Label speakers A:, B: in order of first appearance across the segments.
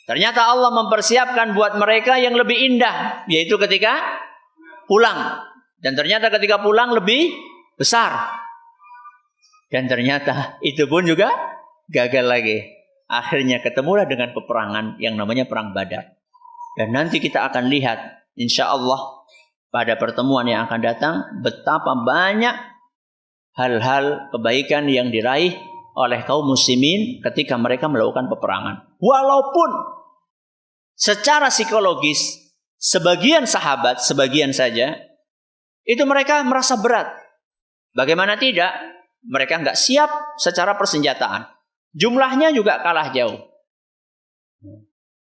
A: Ternyata Allah mempersiapkan buat mereka yang lebih indah, yaitu ketika pulang. Dan ternyata ketika pulang lebih besar. Dan ternyata itu pun juga gagal lagi. Akhirnya ketemulah dengan peperangan yang namanya Perang Badar. Dan nanti kita akan lihat, insya Allah pada pertemuan yang akan datang, betapa banyak hal-hal kebaikan yang diraih oleh kaum muslimin ketika mereka melakukan peperangan. Walaupun secara psikologis sebagian sahabat, sebagian saja, itu mereka merasa berat. Bagaimana tidak? Mereka nggak siap secara persenjataan. Jumlahnya juga kalah jauh.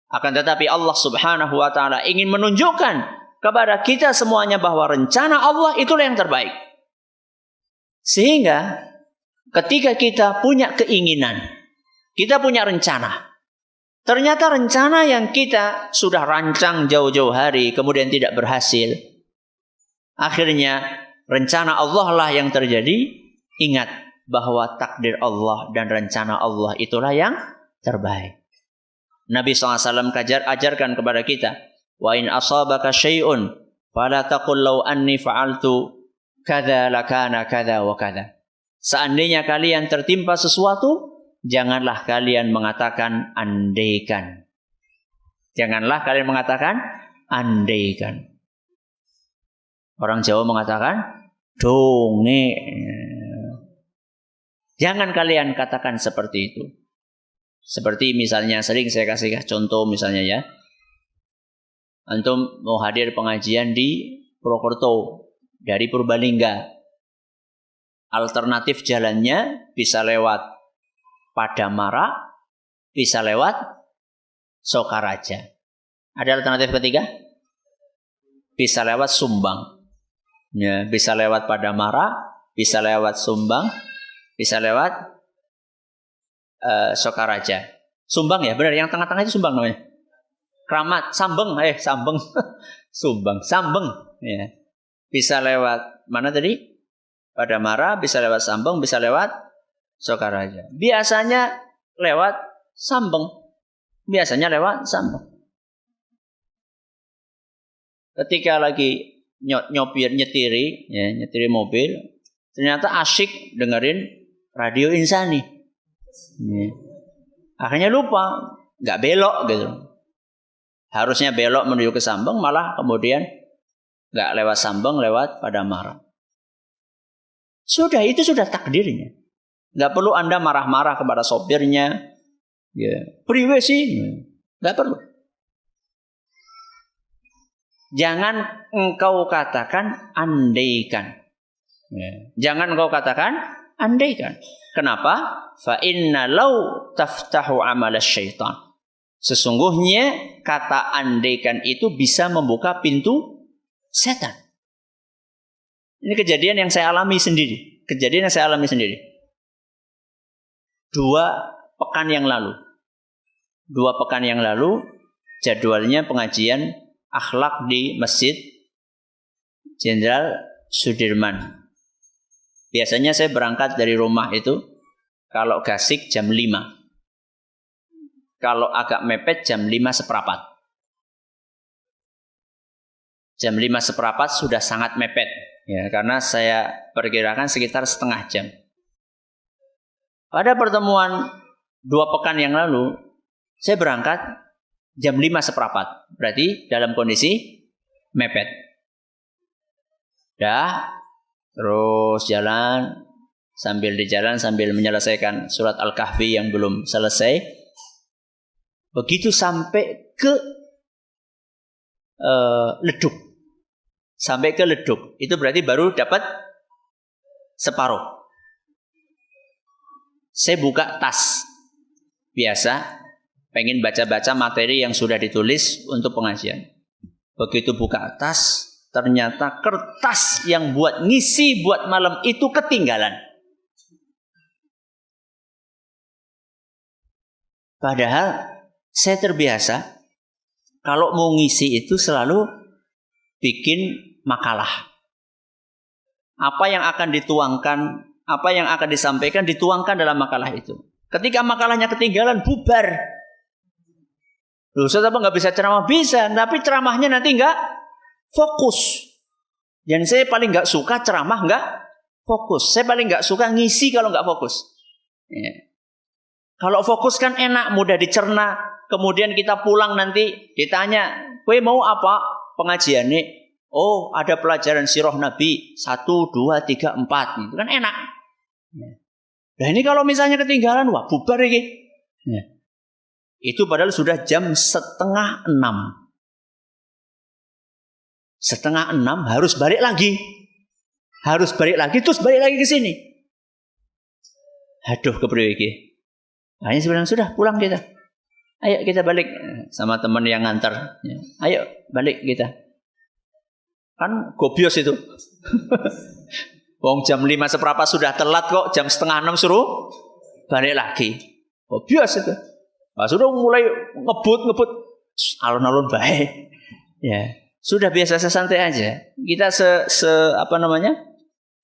A: Akan tetapi Allah Subhanahu wa ta'ala ingin menunjukkan kepada kita semuanya bahwa rencana Allah itulah yang terbaik. Sehingga ketika kita punya keinginan, kita punya rencana, ternyata rencana yang kita sudah rancang jauh-jauh hari kemudian tidak berhasil, akhirnya rencana Allah lah yang terjadi. Ingat bahwa takdir Allah dan rencana Allah itulah yang terbaik. Nabi SAW ajarkan kepada kita, wa in asabaka syai'un fala taqul law anni fa'altu kadza lakana kadza wa kadza. Seandainya kalian tertimpa sesuatu, janganlah kalian mengatakan andaikan. Janganlah kalian mengatakan andaikan. Orang Jawa mengatakan donge. Jangan kalian katakan seperti itu. Seperti misalnya sering saya kasih contoh misalnya ya. Antum mau hadir pengajian di Purwokerto dari Purbalingga. Alternatif jalannya bisa lewat Padamara, bisa lewat Sokaraja. Ada alternatif ketiga? Bisa lewat Sumbang. Ya, bisa lewat Padamara, bisa lewat Sumbang, bisa lewat Sokaraja. Sumbang ya, benar. Yang tengah-tengah itu Sumbang namanya. Kramat, Sambeng, Sambeng, Sumbang, Sambeng. Ya. Bisa lewat mana tadi? Padamara, bisa lewat Sambeng, bisa lewat Sokaraja. Biasanya lewat Sambeng. Biasanya lewat Sambeng. Ketika lagi nyetiri mobil, ternyata asyik dengerin Radio Insani. Ya. Akhirnya lupa, nggak belok gitu. Harusnya belok menuju ke Sambeng, malah kemudian nggak lewat Sambeng, lewat Padamara. Itu sudah takdirnya. Nggak perlu Anda marah-marah kepada sopirnya. Ya, priwe sih, nggak perlu. Jangan engkau katakan andaikan. Ya. Jangan engkau katakan andaikan. Kenapa? Fa inna law taftahu amala syaitan. Sesungguhnya kata andaikan itu bisa membuka pintu setan. Ini kejadian yang saya alami sendiri. Kejadian yang saya alami sendiri. 2 pekan yang lalu. 2 pekan yang lalu jadwalnya pengajian akhlak di Masjid Jenderal Sudirman. Biasanya saya berangkat dari rumah itu kalau gasik jam 5. Kalau agak mepet jam 5:15. Jam 5:15 sudah sangat mepet. Ya, karena saya perkirakan sekitar setengah jam. Pada pertemuan 2 pekan yang lalu, saya berangkat jam 5:15. Berarti dalam kondisi mepet. Terus jalan, sambil menyelesaikan surat Al-Kahfi yang belum selesai. Begitu sampai ke Leduk. Sampai ke Leduk. Itu berarti baru dapat separuh. Saya buka tas. Biasa, pengen baca-baca materi yang sudah ditulis untuk pengajian. Begitu buka tas, ternyata kertas yang buat ngisi buat malam itu ketinggalan. Padahal saya terbiasa kalau mau ngisi itu selalu bikin makalah. Apa yang akan dituangkan, apa yang akan disampaikan dituangkan dalam makalah itu. Ketika makalahnya ketinggalan, bubar. Loh, Ustaz apa nggak bisa ceramah? Bisa, tapi ceramahnya nanti nggak fokus. Dan saya paling nggak suka ceramah nggak fokus. Saya paling nggak suka ngisi kalau nggak fokus. Ya. Kalau fokus kan enak, mudah dicerna. Kemudian kita pulang nanti ditanya, "Kowe mau apa pengajiannya?" "Oh, ada pelajaran sirah Nabi 1, 2, 3, 4." Itu kan enak. Nah ini kalau misalnya ketinggalan, wah bubar ini. Ya. Itu padahal sudah jam 5:30. 5:30 harus balik lagi. Harus balik lagi, terus balik lagi ke sini. Aduh, kepriwe iki. Akhirnya saya bilang, sudah pulang kita. Ayo kita balik sama teman yang ngantar. Ayo balik kita. Kan gobios itu. Wong jam 5 seperempat sudah telat kok, jam 5:30 suruh balik lagi. Gobios itu. Nah, sudah mulai ngebut alon-alon baik. Ya, sudah biasa sesantai aja. Kita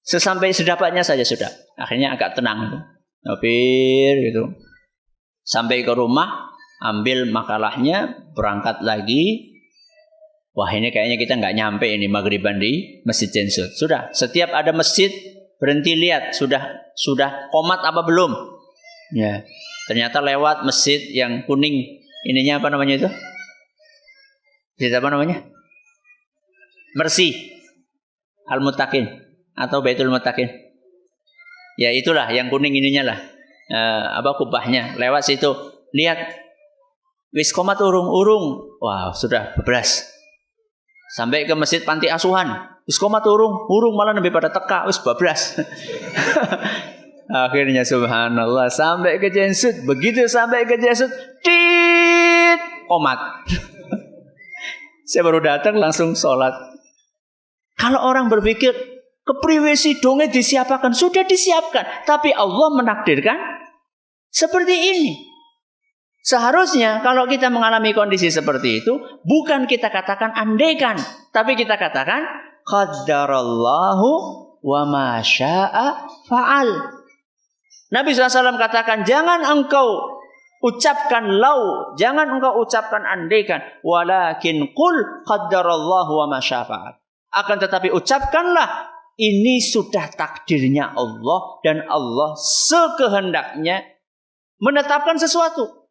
A: sesampai sedapatnya saja sudah. Akhirnya agak tenang. Ngopir gitu. Sampai ke rumah, ambil makalahnya, berangkat lagi. Wah, ini kayaknya kita nggak nyampe ini maghriban di Masjid Jensut. Sudah, setiap ada masjid berhenti lihat sudah komat apa belum. Ya, ternyata lewat masjid yang kuning. Ininya apa namanya itu? Masjid apa namanya? Mersi Al-Muttaqin atau Baitul Muttaqin. Ya itulah yang kuning ininya lah. Kubahnya lewat situ. Lihat wis komat urung. Wah, sudah bebras. Sampai ke masjid panti asuhan. Wis komat urung malah lebih pada teka wis bablas. Akhirnya subhanallah sampai ke Jensut. Begitu sampai ke Jensut, tit komat. Saya baru datang langsung sholat. Kalau orang berpikir kepriwe sidonge disiapkan, sudah disiapkan, tapi Allah menakdirkan seperti ini. Seharusnya kalau kita mengalami kondisi seperti itu, bukan kita katakan andaikan, tapi kita katakan qaddarallahu wa ma syaa fa'al. Nabi SAW katakan, jangan engkau ucapkan lau, jangan engkau ucapkan andaikan, walakin qul qaddarallahu wa ma syaa fa'al. Akan tetapi ucapkanlah, ini sudah takdirnya Allah dan Allah sekehendaknya menetapkan sesuatu.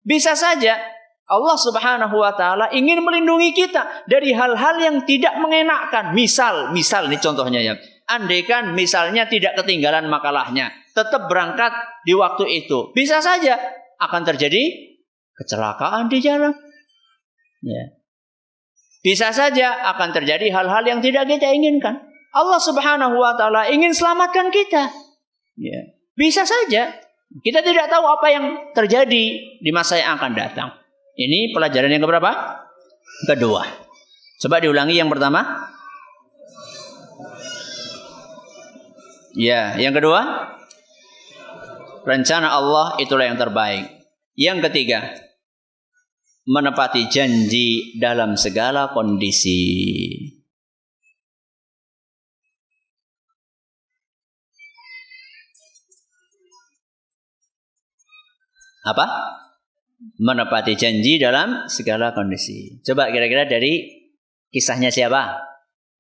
A: Bisa saja Allah Subhanahu wa taala ingin melindungi kita dari hal-hal yang tidak mengenakkan. Misal ini contohnya ya. Andaikan misalnya tidak ketinggalan makalahnya, tetap berangkat di waktu itu. Bisa saja akan terjadi kecelakaan di jalan. Ya. Bisa saja akan terjadi hal-hal yang tidak kita inginkan. Allah Subhanahu wa taala ingin selamatkan kita. Ya. Bisa saja. Kita tidak tahu apa yang terjadi di masa yang akan datang. Ini pelajaran yang keberapa? Kedua. Coba diulangi yang pertama. Ya, yang kedua. Rencana Allah itulah yang terbaik. Yang ketiga, menepati janji dalam segala kondisi. Apa? Menepati janji dalam segala kondisi. Coba kira-kira dari kisahnya siapa?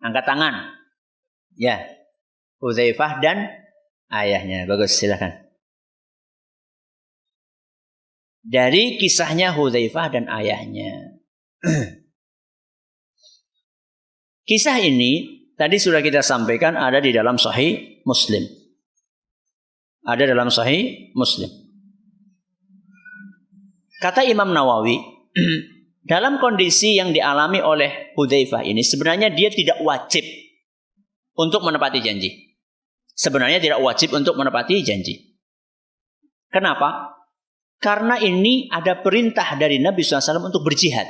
A: Angkat tangan. Ya. Hudzaifah dan ayahnya. Bagus, silakan. Dari kisahnya Hudzaifah dan ayahnya. Kisah ini tadi sudah kita sampaikan ada di dalam Sahih Muslim. Ada dalam Sahih Muslim. Kata Imam Nawawi, dalam kondisi yang dialami oleh Hudzaifah ini, sebenarnya dia tidak wajib untuk menepati janji. Sebenarnya tidak wajib untuk menepati janji. Kenapa? Karena ini ada perintah dari Nabi SAW untuk berjihad.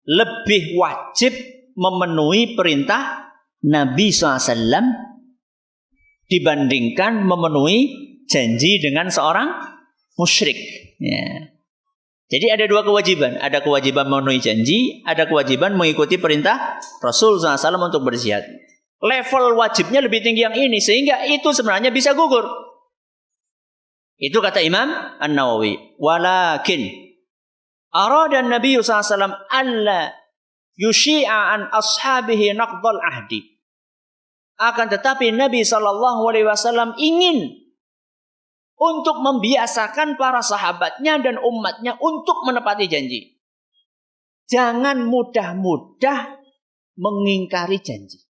A: Lebih wajib memenuhi perintah Nabi SAW dibandingkan memenuhi janji dengan seorang musyrik. Ya. Jadi ada dua kewajiban. Ada kewajiban memenuhi janji, ada kewajiban mengikuti perintah Rasul SAW untuk berjihad. Level wajibnya lebih tinggi yang ini, sehingga itu sebenarnya bisa gugur. Itu kata Imam An-Nawawi. Walakin arada Nabi sallallahu alaihi wasallam alla yushi'a an ashabihi naqdal ahdi. Akan tetapi Nabi sallallahu alaihi wasallam ingin untuk membiasakan para sahabatnya dan umatnya untuk menepati janji. Jangan mudah-mudah mengingkari janji.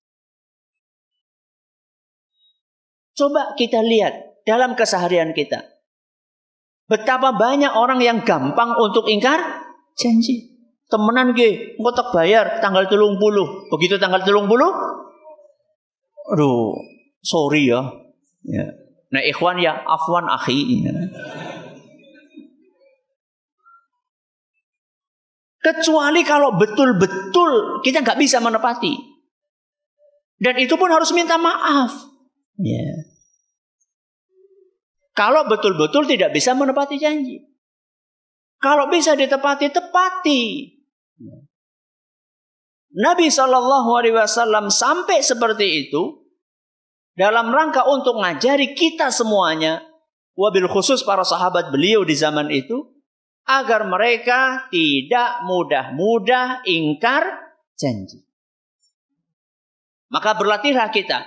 A: Coba kita lihat dalam keseharian kita. Betapa banyak orang yang gampang untuk ingkar janji. Temenan ge, engko tak bayar tanggal 30. Begitu tanggal 30, aduh, sorry ya. Nah, ikhwan ya, afwan akhi. Kecuali kalau betul-betul kita nggak bisa menepati. Dan itu pun harus minta maaf. Ya. Kalau betul-betul tidak bisa menepati janji. Kalau bisa ditepati, tepati. Nabi SAW sampai seperti itu dalam rangka untuk ngajari kita semuanya, wabil khusus para sahabat beliau di zaman itu, agar mereka tidak mudah-mudah ingkar janji. Maka berlatihlah kita.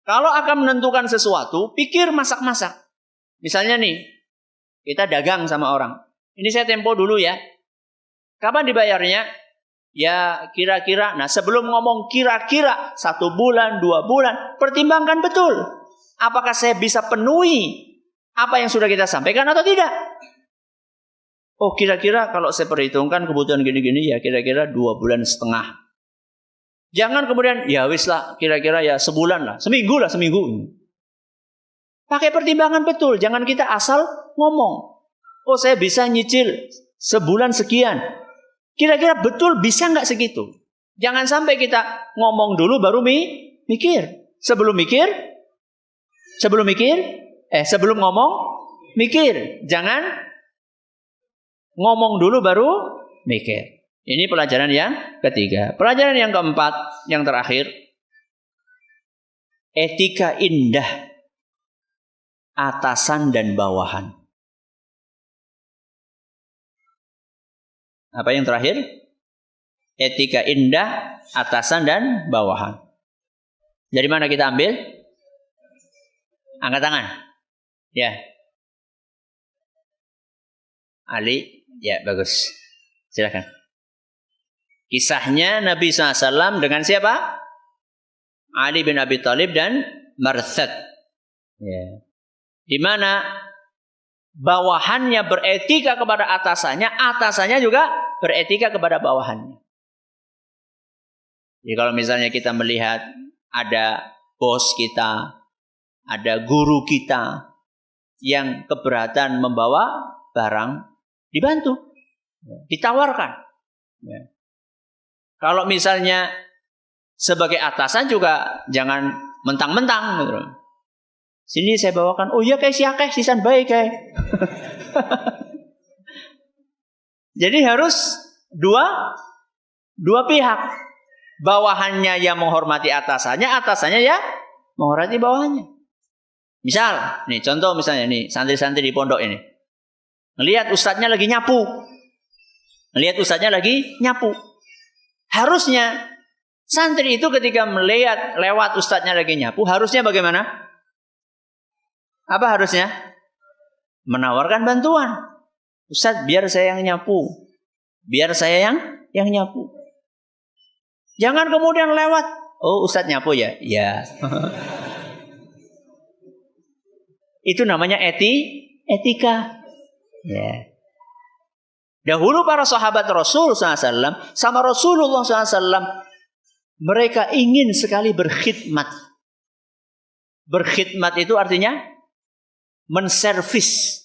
A: Kalau akan menentukan sesuatu, pikir masak-masak. Misalnya nih, kita dagang sama orang. Ini saya tempo dulu ya. Kapan dibayarnya? Ya kira-kira. Nah, sebelum ngomong kira-kira 1 bulan, 2 bulan, pertimbangkan betul. Apakah saya bisa penuhi apa yang sudah kita sampaikan atau tidak? Oh, kira-kira kalau saya perhitungkan kebutuhan gini-gini ya kira-kira 2,5 bulan. Jangan kemudian ya wis lah, kira-kira ya sebulan lah, seminggu. Pakai pertimbangan betul, jangan kita asal ngomong. Oh, saya bisa nyicil sebulan sekian. Kira-kira betul bisa nggak segitu? Jangan sampai kita ngomong dulu baru mikir. Sebelum ngomong mikir. Jangan ngomong dulu baru mikir. Ini pelajaran yang ketiga. Pelajaran yang keempat, yang terakhir. Etika indah atasan dan bawahan. Apa yang terakhir? Etika indah atasan dan bawahan. Dari mana kita ambil? Angkat tangan. Ya. Ali, ya bagus. Silakan. Kisahnya Nabi SAW dengan siapa? Ali bin Abi Thalib dan Marthad. Ya. Di mana bawahannya beretika kepada atasannya, atasannya juga beretika kepada bawahannya. Jadi kalau misalnya kita melihat ada bos kita, ada guru kita yang keberatan membawa barang, dibantu, ditawarkan. Ya. Kalau misalnya sebagai atasan juga jangan mentang-mentang gitu. Sini saya bawakan, oh iya kayak sisan baik kayak. Jadi harus dua pihak. Bawahannya yang menghormati atasannya, atasannya ya menghormati bawahannya. Misal, nih contoh misalnya nih santri-santri di pondok ini. Ngelihat ustadznya lagi nyapu. Harusnya santri itu ketika melihat lewat ustadznya lagi nyapu, harusnya bagaimana? Apa harusnya? Menawarkan bantuan. Ustadz, biar saya yang nyapu. Biar saya yang nyapu. Jangan kemudian lewat. Oh, Ustadz nyapu ya? Ya. Itu namanya etika. Ya. Dahulu para sahabat Rasul SAW sama Rasulullah SAW, mereka ingin sekali berkhidmat. Berkhidmat itu artinya menservis.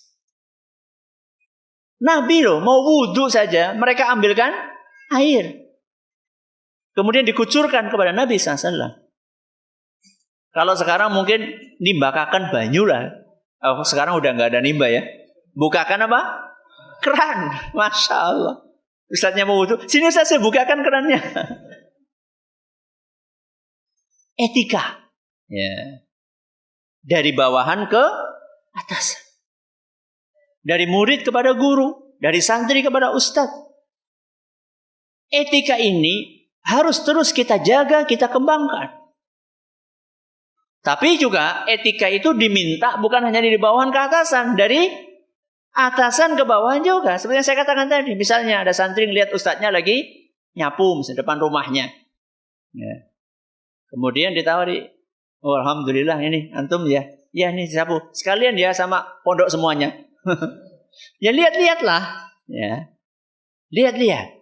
A: Nabi loh mau wudhu saja mereka ambilkan air, kemudian dikucurkan kepada Nabi SAW. Kalau sekarang mungkin nimbakakan banyu lah. Oh, sekarang udah nggak ada nimba ya. Bukakan apa? Keran. Masya Allah. Ustaznya mau wudhu, sini Ustaz saya bukakan kerannya. Etika. Ya. Dari bawahan ke atas. Dari murid kepada guru, dari santri kepada ustadz. Etika ini harus terus kita jaga, kita kembangkan. Tapi juga etika itu diminta bukan hanya dari bawahan ke atasan, dari atasan ke bawahan juga. Seperti yang saya katakan tadi, misalnya ada santri ngelihat ustadznya lagi nyapu di depan rumahnya. Ya. Kemudian ditawari, oh, alhamdulillah ini antum ya. Ya ini sapu. Sekalian ya sama pondok semuanya. Ya lihat-lihatlah. Ya. Lihat-lihat.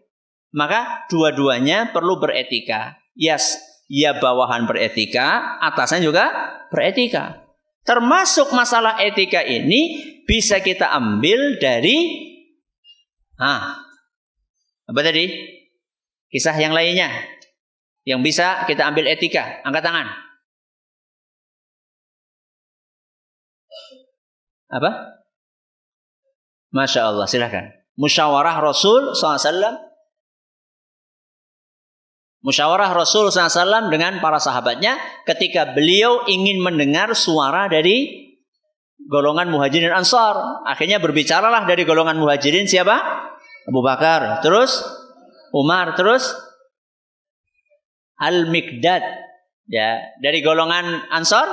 A: Maka dua-duanya perlu beretika. Yes, ya bawahan beretika, atasan juga beretika. Termasuk masalah etika ini bisa kita ambil dari apa tadi? Kisah yang lainnya. Yang bisa kita ambil etika. Angkat tangan. Apa? Masya Allah, silahkan. Musyawarah Rasul SAW. Musyawarah Rasul SAW dengan para sahabatnya ketika beliau ingin mendengar suara dari golongan Muhajirin Ansar. Akhirnya berbicaralah dari golongan Muhajirin siapa? Abu Bakar. Terus Umar. Terus Al-Miqdad. Ya, dari golongan Ansar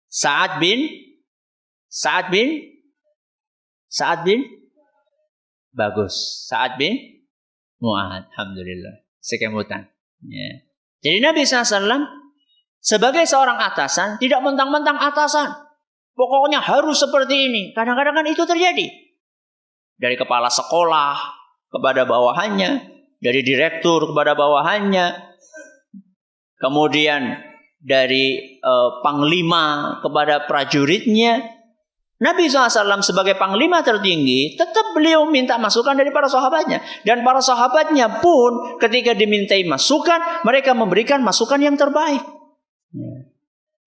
A: Sa'ad bin bagus. Sa'ad bin Mu'ad. Alhamdulillah. Sekemutan. Ya. Jadi Nabi SAW sebagai seorang atasan tidak mentang-mentang atasan. Pokoknya harus seperti ini. Kadang-kadang kan itu terjadi. Dari kepala sekolah kepada bawahannya, dari direktur kepada bawahannya, kemudian dari panglima kepada prajuritnya. Nabi SAW sebagai panglima tertinggi, tetap beliau minta masukan dari para sahabatnya. Dan para sahabatnya pun ketika dimintai masukan, mereka memberikan masukan yang terbaik.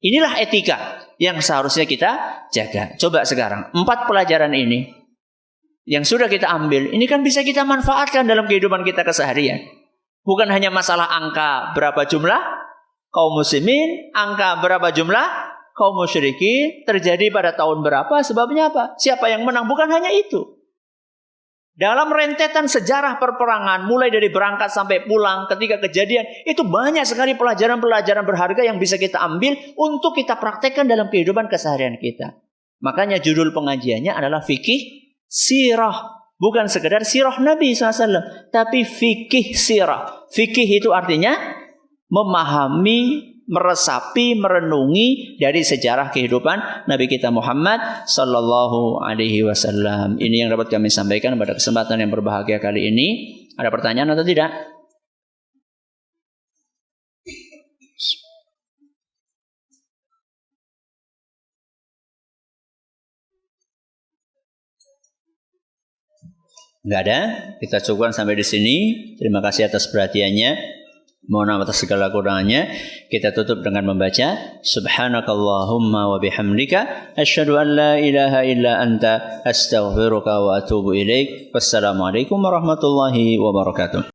A: Inilah etika yang seharusnya kita jaga. Coba sekarang, 4 pelajaran ini yang sudah kita ambil, ini kan bisa kita manfaatkan dalam kehidupan kita keseharian. Bukan hanya masalah angka berapa jumlah kaum muslimin, angka berapa jumlah kaum musyrikin, terjadi pada tahun berapa, sebabnya apa? Siapa yang menang? Bukan hanya itu. Dalam rentetan sejarah perperangan, mulai dari berangkat sampai pulang, ketika kejadian, itu banyak sekali pelajaran-pelajaran berharga yang bisa kita ambil untuk kita praktekkan dalam kehidupan keseharian kita. Makanya judul pengajiannya adalah fikih sirah. Bukan sekedar sirah Nabi SAW, tapi fikih sirah. Fikih itu artinya memahami, meresapi, merenungi dari sejarah kehidupan Nabi kita Muhammad sallallahu alaihi wasallam. Ini yang dapat kami sampaikan pada kesempatan yang berbahagia kali ini. Ada pertanyaan atau tidak? Enggak ada. Kita cukupkan sampai di sini. Terima kasih atas perhatiannya. Mohon maaf atas segala kurangannya. Kita tutup dengan membaca Subhanakallahumma wa bihamdika asyhadu an la ilaha illa anta astaghfiruka wa atubu ilaik. Wassalamualaikum warahmatullahi wabarakatuh.